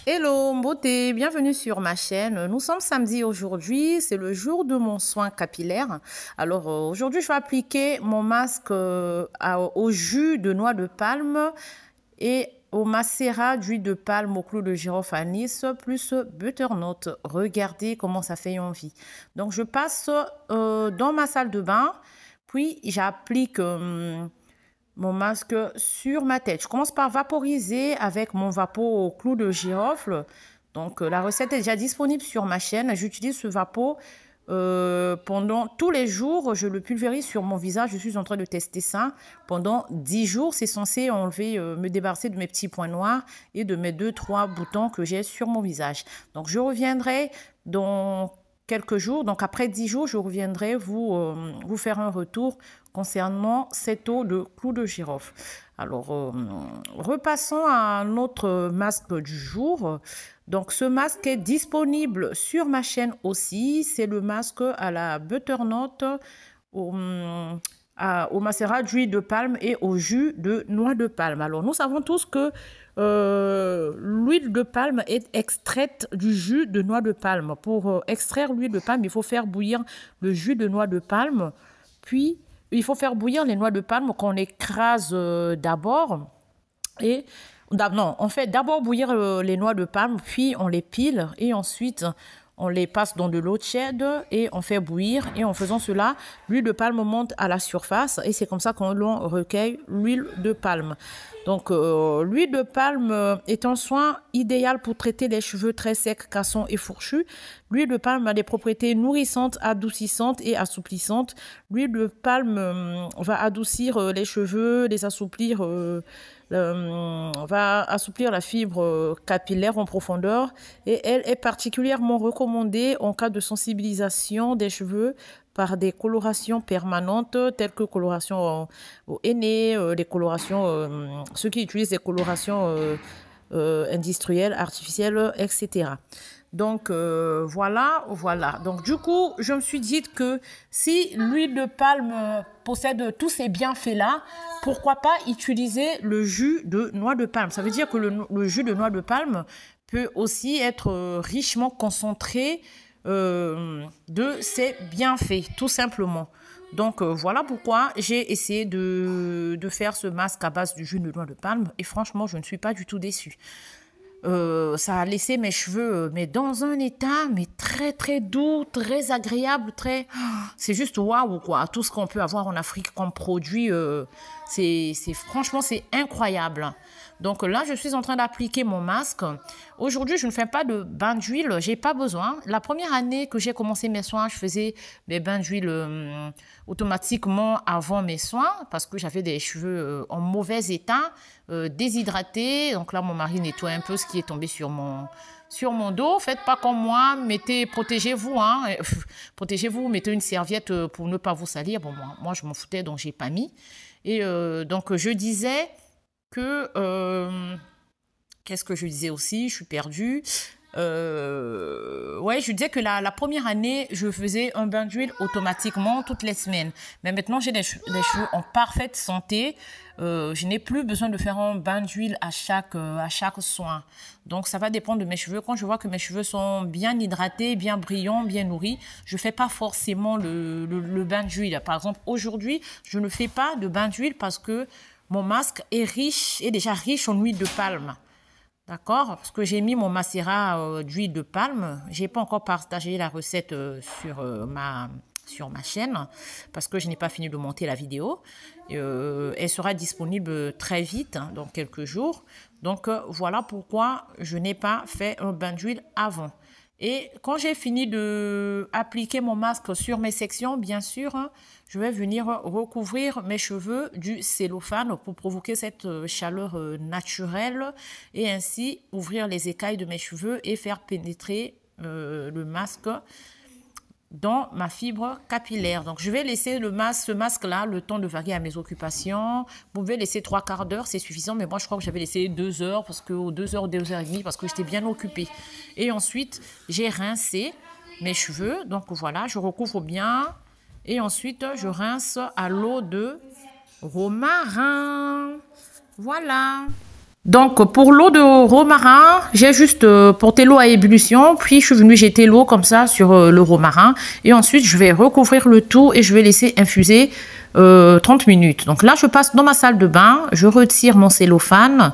Hello beauté, bienvenue sur ma chaîne. Nous sommes samedi aujourd'hui, c'est le jour de mon soin capillaire. Alors aujourd'hui je vais appliquer mon masque au jus de noix de palme et au macérat d'huile de palme au clou de girofle anis plus butternut. Regardez comment ça fait envie. Donc je passe dans ma salle de bain, puis j'applique mon masque sur ma tête. Je commence par vaporiser avec mon vapeau au clou de girofle. Donc la recette est déjà disponible sur ma chaîne. J'utilise ce vapeau pendant tous les jours. Je le pulvérise sur mon visage. Je suis en train de tester ça pendant 10 jours. C'est censé enlever, me débarrasser de mes petits points noirs et de mes 2-3 boutons que j'ai sur mon visage. Donc je reviendrai dans quelques jours, donc après 10 jours, je reviendrai vous faire un retour concernant cette eau de clou de girofle. Alors, repassons à notre masque du jour. Donc, ce masque est disponible sur ma chaîne aussi. C'est le masque à la butternut, au macérat d'huile de palme et au jus de noix de palme. Alors, nous savons tous que l'huile de palme est extraite du jus de noix de palme. Pour extraire l'huile de palme, il faut faire bouillir le jus de noix de palme. Puis, il faut faire bouillir les noix de palme qu'on écrase d'abord. Non, on fait d'abord bouillir les noix de palme, puis on les pile et ensuite on les passe dans de l'eau tiède et on fait bouillir. Et en faisant cela, l'huile de palme monte à la surface et c'est comme ça qu'on recueille l'huile de palme. Donc, l'huile de palme est un soin idéal pour traiter les cheveux très secs, cassants et fourchus. L'huile de palme a des propriétés nourrissantes, adoucissantes et assouplissantes. L'huile de palme va adoucir les cheveux, les assouplir, va assouplir la fibre capillaire en profondeur et elle est particulièrement recommandée en cas de sensibilisation des cheveux par des colorations permanentes telles que coloration au henné, des colorations, ceux qui utilisent des colorations industrielles, artificielles, etc. Donc voilà. Donc du coup, je me suis dit que si l'huile de palme possède tous ces bienfaits-là, pourquoi pas utiliser le jus de noix de palme? Ça veut dire que le jus de noix de palme peut aussi être richement concentré de ses bienfaits, tout simplement. Donc voilà pourquoi j'ai essayé de faire ce masque à base du jus de noix de palme et franchement, je ne suis pas du tout déçue. Ça a laissé mes cheveux mais dans un état mais très très doux, très agréable, très c'est juste waouh quoi. Tout ce qu'on peut avoir en Afrique comme produit, franchement c'est incroyable. Donc là je suis en train d'appliquer mon masque. Aujourd'hui je ne fais pas de bain d'huile, j'ai pas besoin. La première année que j'ai commencé mes soins, je faisais des bains d'huile automatiquement avant mes soins parce que j'avais des cheveux en mauvais état, déshydratés. Donc là mon mari nettoie un peu ce qui est tombé sur mon dos. Faites pas comme moi, protégez-vous, hein. Protégez-vous, mettez une serviette pour ne pas vous salir. Bon, moi je m'en foutais, donc j'ai pas mis. Et donc je disais que qu'est-ce que je disais aussi? Je suis perdue. Ouais, je disais que la première année, je faisais un bain d'huile automatiquement toutes les semaines. Mais maintenant, j'ai des cheveux en parfaite santé. Je n'ai plus besoin de faire un bain d'huile à chaque soin. Donc, ça va dépendre de mes cheveux. Quand je vois que mes cheveux sont bien hydratés, bien brillants, bien nourris, je fais pas forcément le bain d'huile. Par exemple, aujourd'hui, je ne fais pas de bain d'huile parce que mon masque est déjà riche en huile de palme. D'accord? Parce que j'ai mis mon macérat d'huile de palme. J'ai pas encore partagé la recette sur ma chaîne parce que je n'ai pas fini de monter la vidéo. Elle sera disponible très vite, hein, dans quelques jours. Donc voilà pourquoi je n'ai pas fait un bain d'huile avant. Et quand j'ai fini de appliquer mon masque sur mes sections, bien sûr, hein, je vais venir recouvrir mes cheveux du cellophane pour provoquer cette chaleur naturelle et ainsi ouvrir les écailles de mes cheveux et faire pénétrer le masque dans ma fibre capillaire. Donc, je vais laisser ce masque-là, le temps de varier à mes occupations. Vous pouvez laisser 3/4 d'heure, c'est suffisant. Mais moi, je crois que j'avais laissé 2 heures, parce que 2 heures, 2 heures et demie, parce que j'étais bien occupée. Et ensuite, j'ai rincé mes cheveux. Donc, voilà, je recouvre bien. Et ensuite, je rince à l'eau de romarin. Voilà. Donc, pour l'eau de romarin, j'ai juste porté l'eau à ébullition, puis je suis venue jeter l'eau comme ça sur le romarin. Et ensuite, je vais recouvrir le tout et je vais laisser infuser 30 minutes. Donc là, je passe dans ma salle de bain, je retire mon cellophane.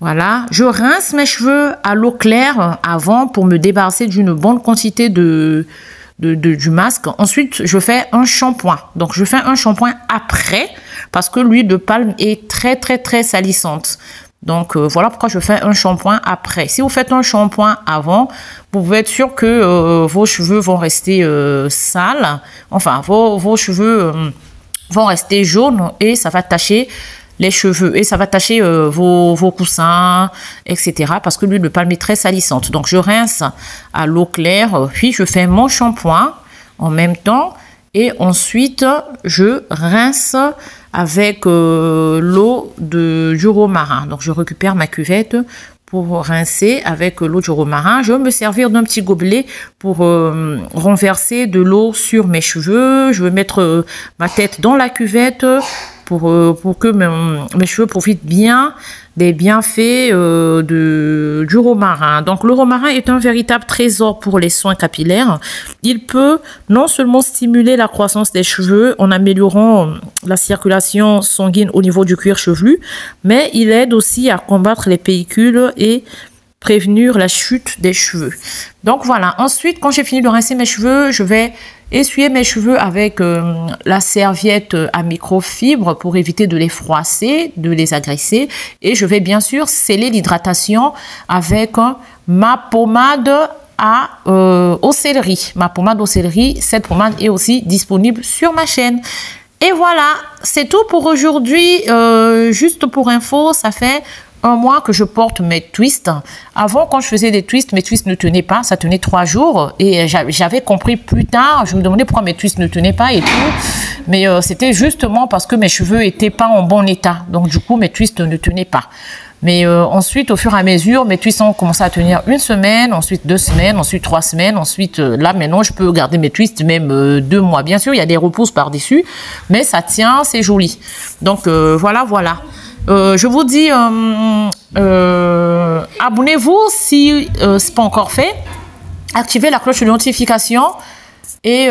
Voilà, je rince mes cheveux à l'eau claire avant pour me débarrasser d'une bonne quantité du masque. Ensuite, je fais un shampoing. Donc, je fais un shampoing après parce que l'huile de palme est très salissante. Donc, voilà pourquoi je fais un shampoing après. Si vous faites un shampoing avant, vous pouvez être sûr que vos cheveux vont rester sales. Enfin, vos cheveux vont rester jaunes et ça va tacher les cheveux et ça va tacher vos coussins, etc. Parce que l'huile de palme est très salissante. Donc, je rince à l'eau claire, puis je fais mon shampoing en même temps. Et ensuite, je rince avec l'eau du romarin. Donc, je récupère ma cuvette pour rincer avec l'eau du romarin. Je vais me servir d'un petit gobelet pour renverser de l'eau sur mes cheveux. Je vais mettre ma tête dans la cuvette pour que mes cheveux profitent bien des bienfaits du romarin. Donc, le romarin est un véritable trésor pour les soins capillaires. Il peut non seulement stimuler la croissance des cheveux en améliorant la circulation sanguine au niveau du cuir chevelu, mais il aide aussi à combattre les pellicules et prévenir la chute des cheveux. Donc voilà, ensuite quand j'ai fini de rincer mes cheveux, je vais essuyer mes cheveux avec la serviette à microfibre pour éviter de les froisser, de les agresser. Et je vais bien sûr sceller l'hydratation avec ma pommade au céleri. Ma pommade au céleri, cette pommade est aussi disponible sur ma chaîne. Et voilà, c'est tout pour aujourd'hui. Juste pour info, ça fait un mois que je porte mes twists. Avant, quand je faisais des twists, mes twists ne tenaient pas. Ça tenait 3 jours. Et j'avais compris plus tard. Je me demandais pourquoi mes twists ne tenaient pas et tout. Mais c'était justement parce que mes cheveux étaient pas en bon état. Donc, du coup, mes twists ne tenaient pas. Mais ensuite, au fur et à mesure, mes twists ont commencé à tenir 1 semaine, ensuite 2 semaines, ensuite 3 semaines. Ensuite, là, maintenant, je peux garder mes twists même 2 mois. Bien sûr, il y a des repousses par-dessus. Mais ça tient, c'est joli. Donc, voilà. Je vous dis, abonnez-vous si ce n'est pas encore fait. Activez la cloche de notification et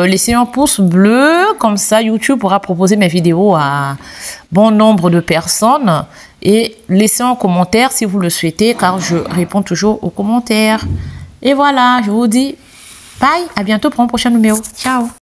laissez un pouce bleu. Comme ça, YouTube pourra proposer mes vidéos à bon nombre de personnes. Et laissez un commentaire si vous le souhaitez, car je réponds toujours aux commentaires. Et voilà, je vous dis bye, à bientôt pour un prochain numéro. Ciao!